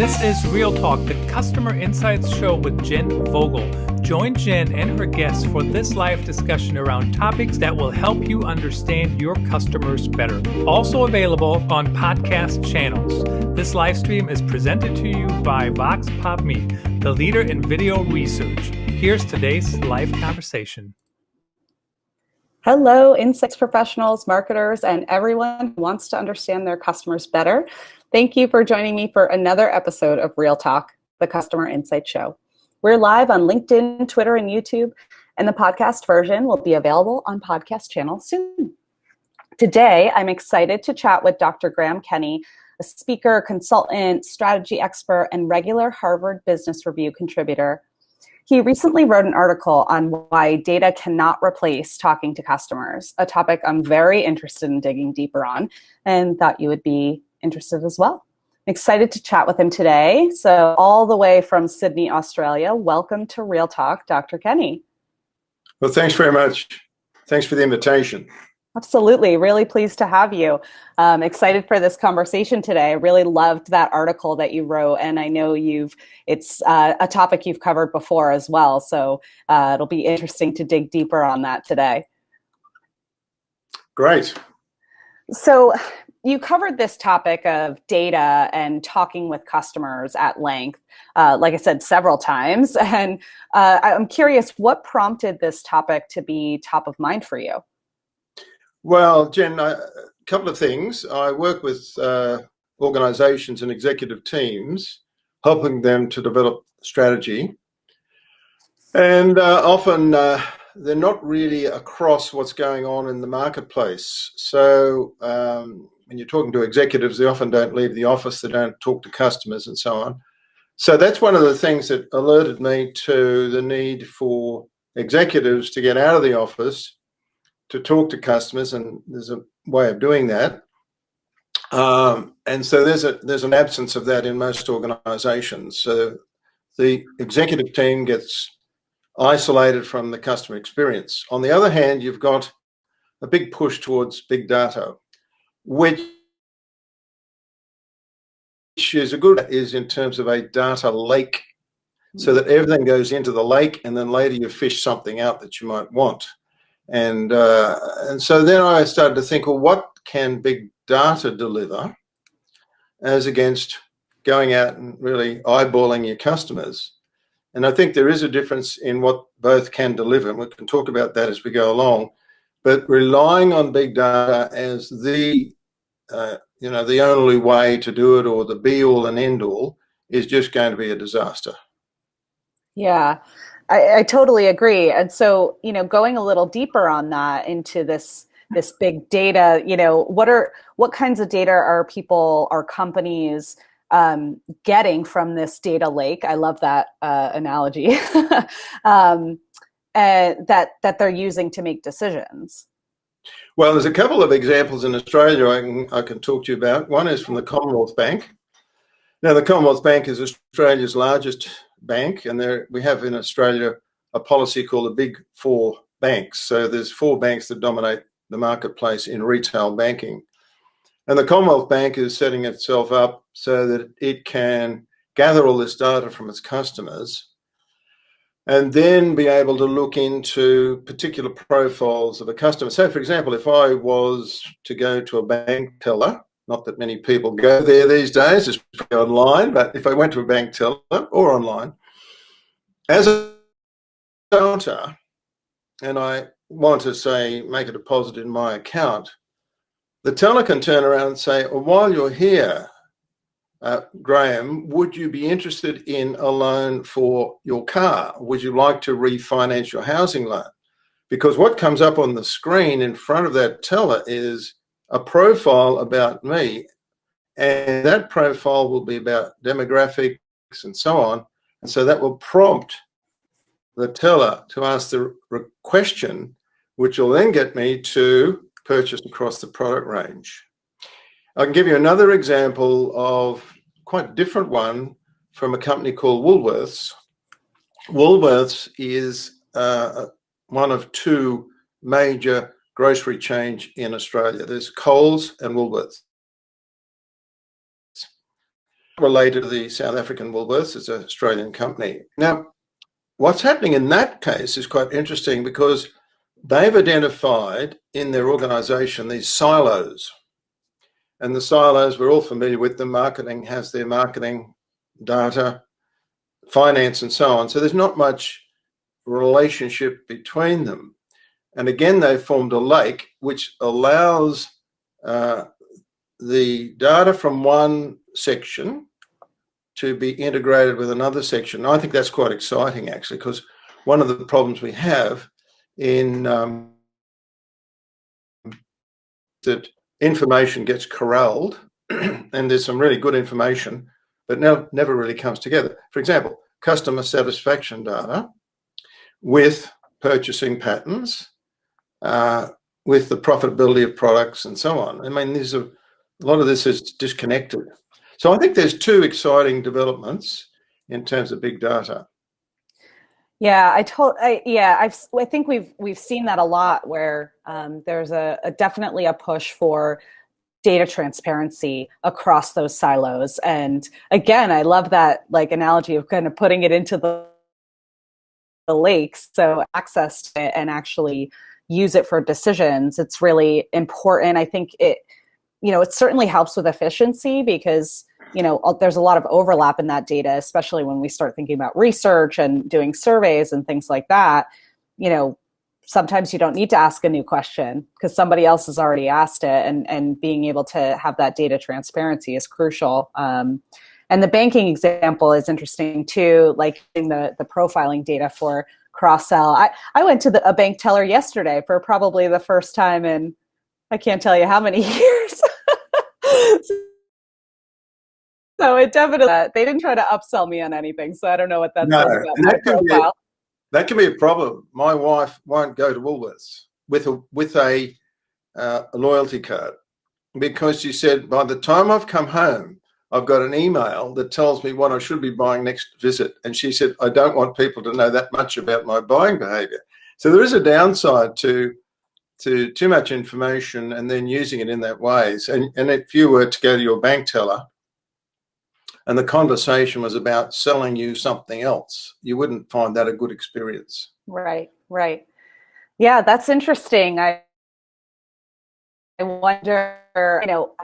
This is Real Talk, the Customer Insights Show with Jenn Vogel. Join Jenn and her guests for this live discussion around topics that will help you understand your customers better. Also available on podcast channels. This live stream is presented to you by Vox Pop Me, the leader in video research. Here's today's live conversation. Hello, insights professionals, marketers, and everyone who wants to understand their customers better. Thank you for joining me for another episode of Real Talk, the Customer Insight Show. We're live on LinkedIn, Twitter, and YouTube, and the podcast version will be available on podcast channels soon. Today, I'm excited to chat with Dr. Graham Kenny, a speaker, consultant, strategy expert, and regular Harvard Business Review contributor. He recently wrote an article on why data cannot replace talking to customers, a topic I'm very interested in digging deeper on and thought you would be interested as well. I'm excited to chat with him today. So all the way from Sydney, Australia, welcome to Real Talk, Dr. Kenny. Well, thanks very much. Thanks for the invitation. Absolutely. Really pleased to have you. Excited for this conversation today. I really loved that article that you wrote, and I know it's a topic you've covered before as well. So it'll be interesting to dig deeper on that today. Great. So you covered this topic of data and talking with customers at length, like I said, several times. And I'm curious, what prompted this topic to be top of mind for you? Well, Jen, a couple of things. I work with organizations and executive teams, helping them to develop strategy. And often they're not really across what's going on in the marketplace. So when you're talking to executives, they often don't leave the office, they don't talk to customers and so on. So that's one of the things that alerted me to the need for executives to get out of the office to talk to customers, and there's a way of doing that. And so there's an absence of that in most organizations. So the executive team gets isolated from the customer experience. On the other hand, you've got a big push towards big data, which is in terms of a data lake, so that everything goes into the lake and then later you fish something out that you might want. And so then I started to think, well, what can big data deliver as against going out and really eyeballing your customers? And I think there is a difference in what both can deliver, and we can talk about that as we go along. But relying on big data as the only way to do it, or the be all and end all, is just going to be a disaster. Yeah. I totally agree. And so, going a little deeper on that into this big data, what kinds of data are companies getting from this data lake? I love that analogy. That they're using to make decisions. Well, there's a couple of examples in Australia I can talk to you about. One is from the Commonwealth Bank. Now, the Commonwealth Bank is Australia's largest bank, and we have in Australia a policy called the Big Four banks. So there's four banks that dominate the marketplace in retail banking. And the Commonwealth Bank is setting itself up so that it can gather all this data from its customers and then be able to look into particular profiles of a customer. So, for example, if I was to go to a bank teller, not that many people go there these days, it's online, but if I went to a bank teller or online, as a counter, and I want to say make a deposit in my account, the teller can turn around and say, well, while you're here, Graham, would you be interested in a loan for your car? Would you like to refinance your housing loan? Because what comes up on the screen in front of that teller is a profile about me, and that profile will be about demographics and so on. And so that will prompt the teller to ask the question, which will then get me to purchase across the product range. I can give you another example of quite a different one from a company called Woolworths. Woolworths is one of two major grocery chains in Australia. There's Coles and Woolworths. related to the South African Woolworths. It's an Australian company. Now, what's happening in that case is quite interesting because they've identified in their organisation these silos. And the silos, we're all familiar with them. Marketing has their marketing data, finance and so on. So there's not much relationship between them. And again, they formed a lake which allows the data from one section to be integrated with another section. I think that's quite exciting, actually, because one of the problems we have in that information gets corralled and there's some really good information, but never really comes together. For example, customer satisfaction data with purchasing patterns, with the profitability of products and so on. I mean, a lot of this is disconnected. So I think there's two exciting developments in terms of big data. Yeah, I think we've seen that a lot where there's definitely a push for data transparency across those silos. And again, I love that analogy of kind of putting it into the lakes, so access to it and actually use it for decisions. It's really important. I think it certainly helps with efficiency because there's a lot of overlap in that data, especially when we start thinking about research and doing surveys and things like that. Sometimes you don't need to ask a new question because somebody else has already asked it, and being able to have that data transparency is crucial. And the banking example is interesting too, like the profiling data for cross-sell. I went to a bank teller yesterday for probably the first time in, I can't tell you how many years. So it definitely, they didn't try to upsell me on anything. So I don't know what that says about my profile. That can be a problem. My wife won't go to Woolworths with a loyalty card because she said, by the time I've come home, I've got an email that tells me what I should be buying next visit. And she said, I don't want people to know that much about my buying behavior. So there is a downside to too much information and then using it in that way. And if you were to go to your bank teller and the conversation was about selling you something else, you wouldn't find that a good experience. Right. Yeah, that's interesting. I wonder,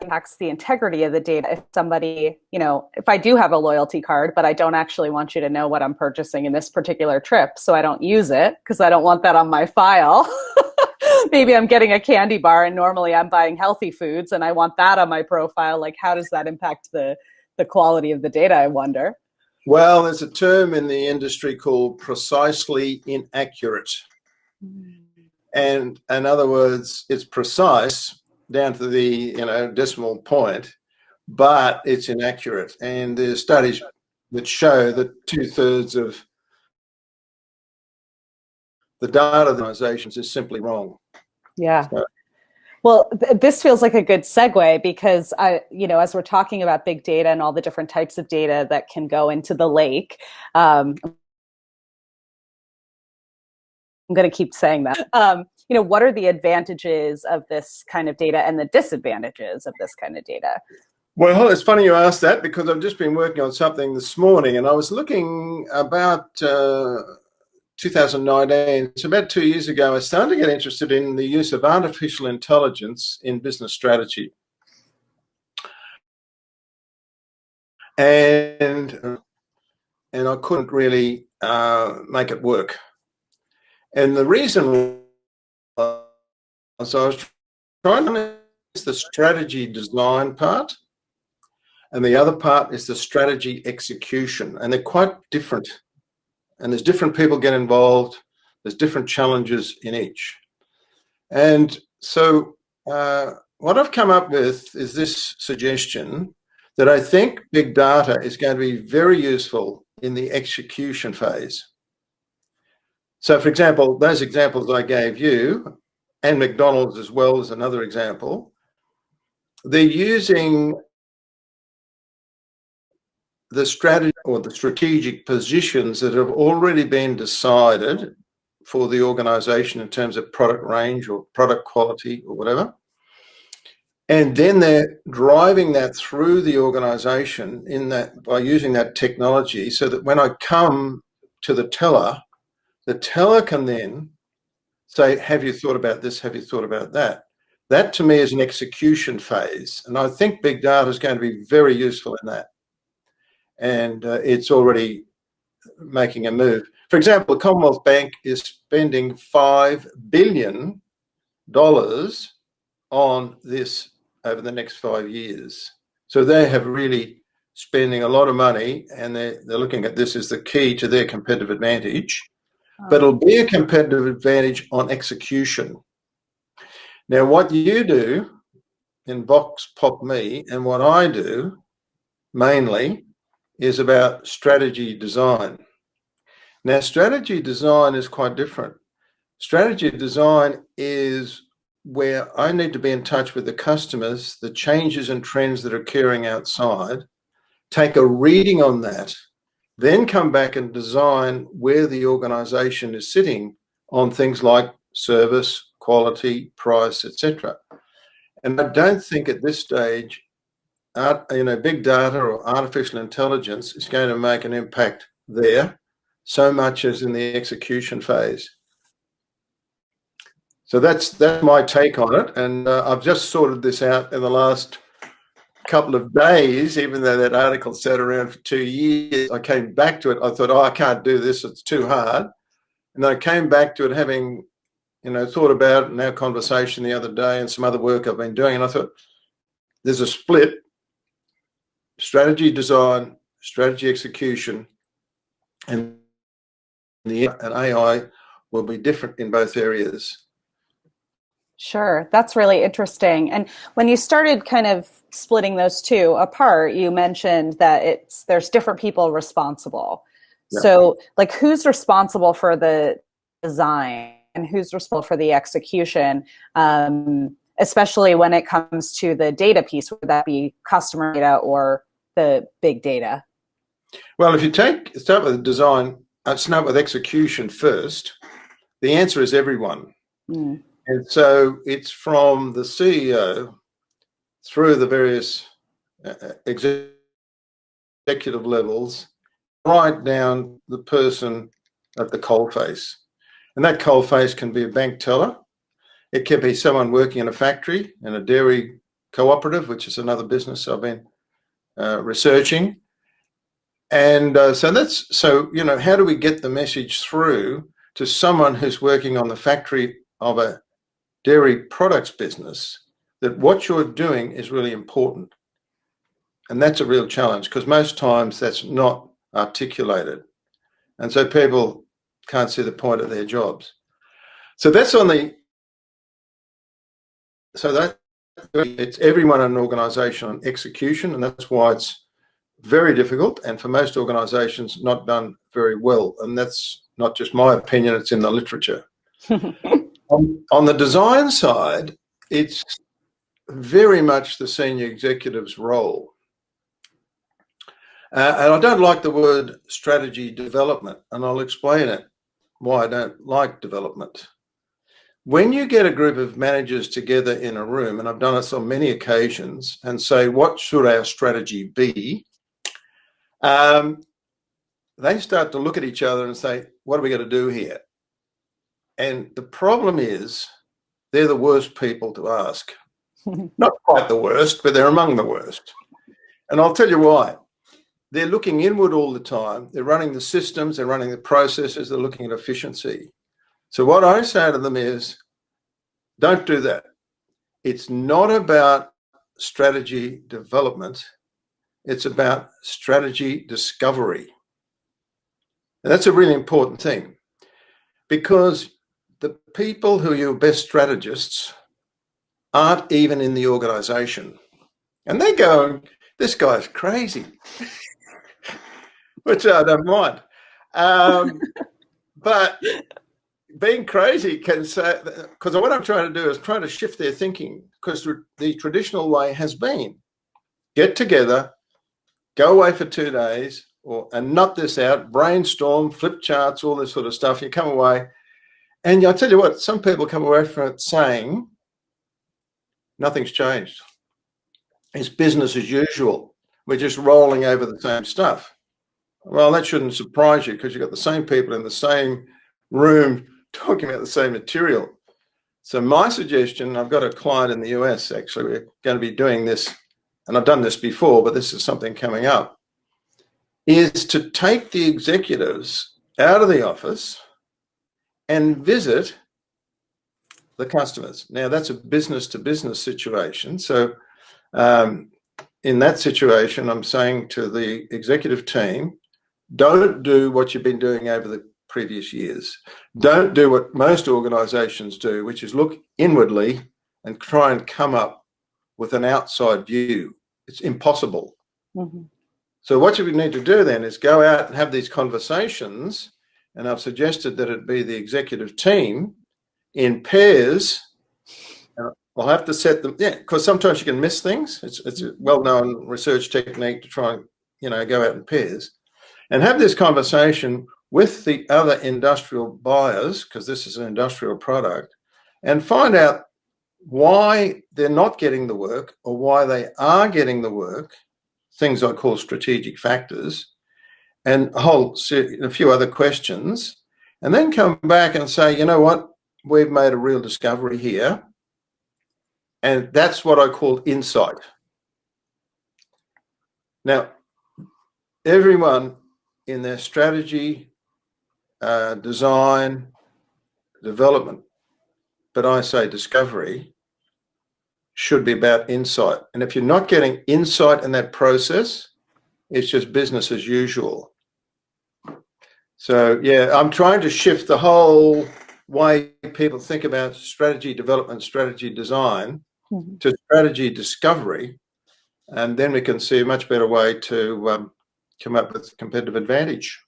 impacts the integrity of the data. If somebody, if I do have a loyalty card, but I don't actually want you to know what I'm purchasing in this particular trip, so I don't use it because I don't want that on my file. Maybe I'm getting a candy bar and normally I'm buying healthy foods and I want that on my profile. Like, how does that impact the quality of the data, I wonder? Well, there's a term in the industry called precisely inaccurate. And in other words, it's precise down to the decimal point, but it's inaccurate. And there's studies that show that 2/3 of the data of the organizations is simply wrong. Yeah. Well, this feels like a good segue because as we're talking about big data and all the different types of data that can go into the lake, I'm going to keep saying that. What are the advantages of this kind of data and the disadvantages of this kind of data? Well, it's funny you asked that because I've just been working on something this morning and I was looking about 2019, so about 2 years ago, I started to get interested in the use of artificial intelligence in business strategy. And I couldn't really make it work. And the reason was I was trying to the strategy design part, and the other part is the strategy execution, and they're quite different. And there's different people get involved. There's different challenges in each. And so what I've come up with is this suggestion that I think big data is going to be very useful in the execution phase. So, for example, those examples I gave you, and McDonald's as well as another example, they're using the strategy or the strategic positions that have already been decided for the organization in terms of product range or product quality or whatever. And then they're driving that through the organization by using that technology, so that when I come to the teller can then say, have you thought about this? Have you thought about that? That to me is an execution phase. And I think big data is going to be very useful in that. And it's already making a move. For example, the Commonwealth Bank is spending $5 billion on this over the next 5 years. So they have really spending a lot of money, and they're looking at this as the key to their competitive advantage. But it'll be a competitive advantage on execution. Now, what you do in Vox Pop Me and what I do mainly is about strategy design. Now, strategy design is quite different. Strategy design is where I need to be in touch with the customers, the changes and trends that are occurring outside, take a reading on that, then come back and design where the organization is sitting on things like service, quality, price, etc. And I don't think at this stage, big data or artificial intelligence is going to make an impact there so much as in the execution phase. So that's my take on it, and I've just sorted this out in the last couple of days. Even though that article sat around for 2 years, I came back to it. I thought, I can't do this, it's too hard. And I came back to it having, thought about it in our conversation the other day and some other work I've been doing, and I thought, there's a split: strategy design, strategy execution, and AI will be different in both areas. Sure, that's really interesting. And when you started kind of splitting those two apart, you mentioned that there's different people responsible. Yeah. So, like, who's responsible for the design and who's responsible for the execution, especially when it comes to the data piece, would that be customer data or the big data? Well, if you start with design, start with execution first, the answer is everyone. Mm. And so it's from the CEO through the various executive levels, right down the person at the coalface. And that coalface can be a bank teller. It can be someone working in a factory, in a dairy cooperative, which is another business I've been researching. And so how do we get the message through to someone who's working on the factory of a dairy products business, that what you're doing is really important? And that's a real challenge, because most times that's not articulated. And so people can't see the point of their jobs. So it's everyone in an organization on execution, and that's why it's very difficult, and for most organizations not done very well. And that's not just my opinion, it's in the literature. On the design side, it's very much the senior executive's role. And I don't like the word strategy development, and I'll explain it why I don't like development. When you get a group of managers together in a room, and I've done this on many occasions, and say, what should our strategy be? They start to look at each other and say, what are we going to do here? And the problem is, they're the worst people to ask. Not quite the worst, but they're among the worst. And I'll tell you why. They're looking inward all the time. They're running the systems, they're running the processes, they're looking at efficiency. So what I say to them is, don't do that. It's not about strategy development. It's about strategy discovery. And that's a really important thing, because the people who are your best strategists aren't even in the organization. And they go, this guy's crazy, which I don't mind. But being crazy can say, because what I'm trying to do is trying to shift their thinking, because the traditional way has been get together, go away for 2 days and nut this out, brainstorm, flip charts, all this sort of stuff. You come away, and I'll tell you what, some people come away from it saying nothing's changed. is business as usual. We're just rolling over the same stuff. Well, that shouldn't surprise you because you've got the same people in the same room talking about the same material. So my suggestion, I've got a client in the US, actually, we're going to be doing this, and I've done this before, but this is something coming up, is to take the executives out of the office and visit the customers. Now, that's a business-to-business situation. So in that situation, I'm saying to the executive team, don't do what you've been doing over the previous years. Don't do what most organizations do, which is look inwardly and try and come up with an outside view. It's impossible. Mm-hmm. So what you need to do then is go out and have these conversations, and I've suggested that it be the executive team in pairs. I'll have to set them, because sometimes you can miss things. It's a well-known research technique to try and go out in pairs and have this conversation with the other industrial buyers, because this is an industrial product, and find out why they're not getting the work or why they are getting the work, things I call strategic factors, and a few other questions, and then come back and say, you know what, we've made a real discovery here. And that's what I call insight. Now, everyone in their strategy, design, development, but I say discovery, should be about insight. And if you're not getting insight in that process, it's just business as usual. So, I'm trying to shift the whole way people think about strategy development, strategy design, mm-hmm. to strategy discovery, and then we can see a much better way to come up with competitive advantage.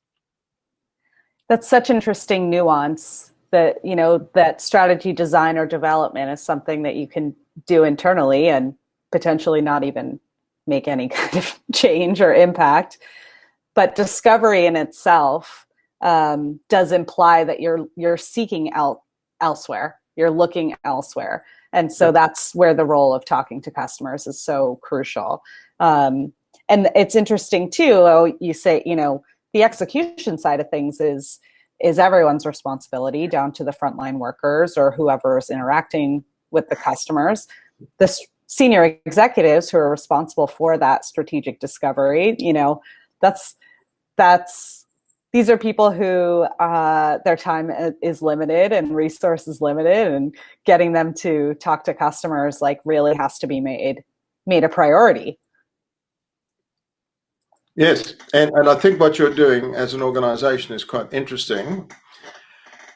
That's such interesting nuance that, that strategy design or development is something that you can do internally and potentially not even make any kind of change or impact. But discovery in itself does imply that you're seeking out elsewhere, you're looking elsewhere. And so that's where the role of talking to customers is so crucial. And it's interesting too, you say, the execution side of things is everyone's responsibility, down to the frontline workers or whoever is interacting with the customers. The senior executives who are responsible for that strategic discovery, these are people who their time is limited and resources limited, and getting them to talk to customers really has to be made a priority. Yes, and I think what you're doing as an organization is quite interesting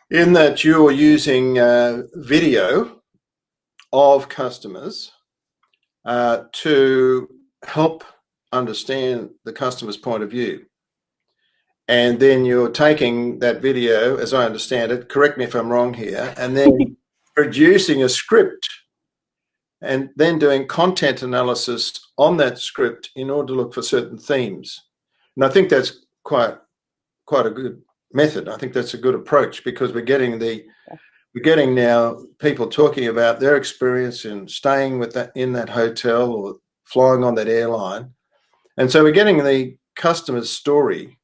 in that you're using video of customers to help understand the customer's point of view. And then you're taking that video, as I understand it, correct me if I'm wrong here, and then producing a script and then doing content analysis on that script in order to look for certain themes. And I think that's quite a good method. I think that's a good approach, because we're getting now people talking about their experience in staying in that hotel or flying on that airline. And so we're getting the customer's story,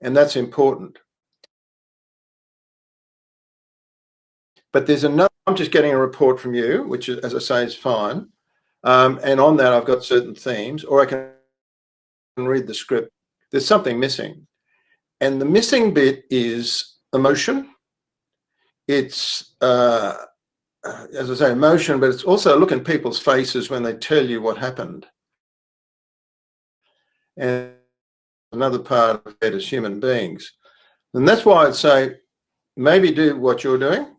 and that's important. But there's another, I'm just getting a report from you, which is, as I say, is fine. And on that, I've got certain themes, or I can read the script. There's something missing. And the missing bit is emotion. It's, as I say, emotion, but it's also look in people's faces when they tell you what happened. And another part of it is human beings. And that's why I'd say maybe do what you're doing,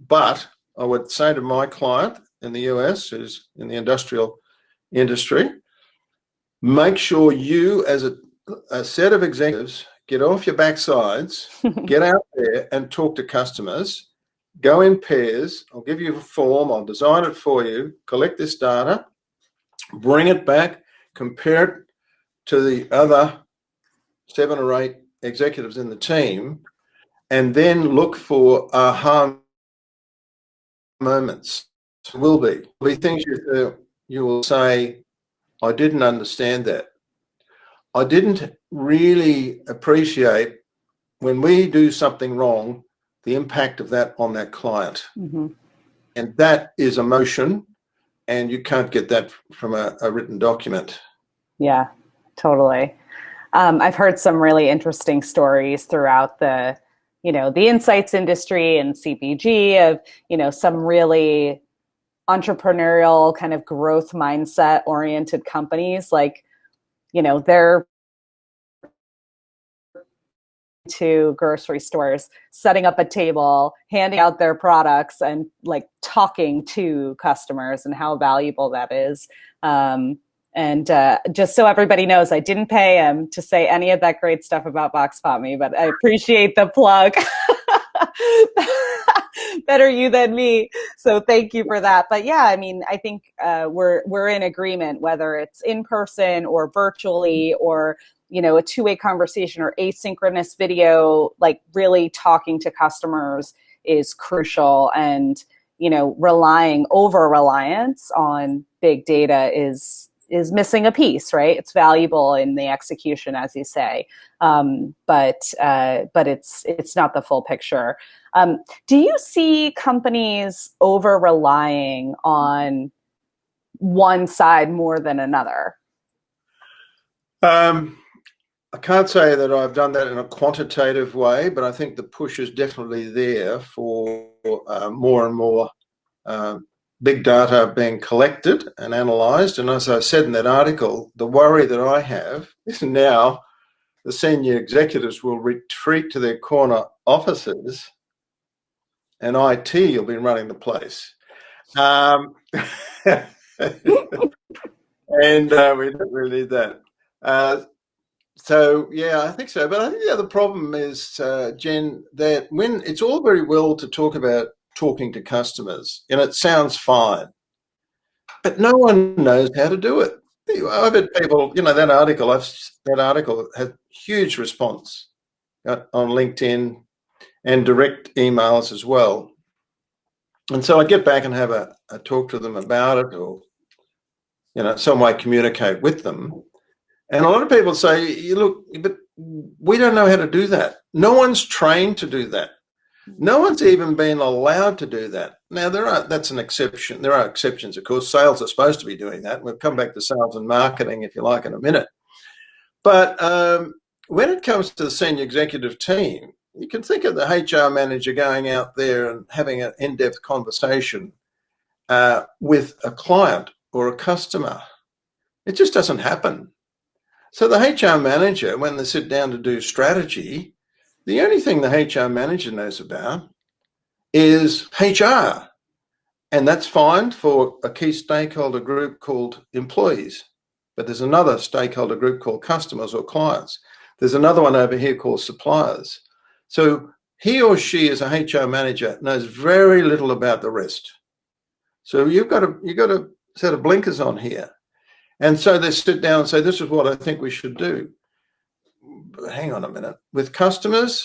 but I would say to my client in the US, who's in the industrial industry, make sure you as a set of executives get off your backsides, get out there and talk to customers, go in pairs. I'll give you a form, I'll design it for you, collect this data, bring it back, compare it to the other 7 or 8 executives in the team, and then look for aha moments. Will be things you do. you will say, I didn't understand that. I didn't really appreciate when we do something wrong, the impact of that on that client. Mm-hmm. And that is emotion, and you can't get that from a written document. Yeah, totally. I've heard some really interesting stories throughout the insights industry and CPG of, some really entrepreneurial kind of growth mindset oriented companies. Like, they're to grocery stores, setting up a table, handing out their products, and like talking to customers and how valuable that is. And just so everybody knows, I didn't pay him to say any of that great stuff about Vox Pop Me, but I appreciate the plug. Better you than me. So thank you for that. But yeah, I mean, I think we're in agreement, whether it's in person or virtually or a two-way conversation or asynchronous video, like really talking to customers is crucial. And over-reliance on big data is missing a piece, right? It's valuable in the execution, as you say, but it's not the full picture. Do you see companies over-relying on one side more than another? I can't say that I've done that in a quantitative way, but I think the push is definitely there for more and more big data being collected and analysed. And as I said in that article, the worry that I have is now the senior executives will retreat to their corner offices and IT will be running the place. And we don't really need that. So, yeah, I think so. But I think the other problem is, Jen, that when it's all very well to talk about talking to customers, and it sounds fine, but no one knows how to do it. I've had people, that article had huge response on LinkedIn and direct emails as well. And so I get back and have a talk to them about it, or, some way communicate with them. And a lot of people say, look, but we don't know how to do that. No one's trained to do that. No one's even been allowed to do that. Now, that's an exception. There are exceptions, of course. Sales are supposed to be doing that. We'll come back to sales and marketing, if you like, in a minute. But when it comes to the senior executive team, you can think of the HR manager going out there and having an in-depth conversation with a client or a customer. It just doesn't happen. So the HR manager, when they sit down to do strategy, the only thing the HR manager knows about is HR. And that's fine for a key stakeholder group called employees. But there's another stakeholder group called customers or clients. There's another one over here called suppliers. So he or she, as a HR manager, knows very little about the rest. So you've got a set of blinkers on here. And so they sit down and say, this is what I think we should do. But hang on a minute. With customers,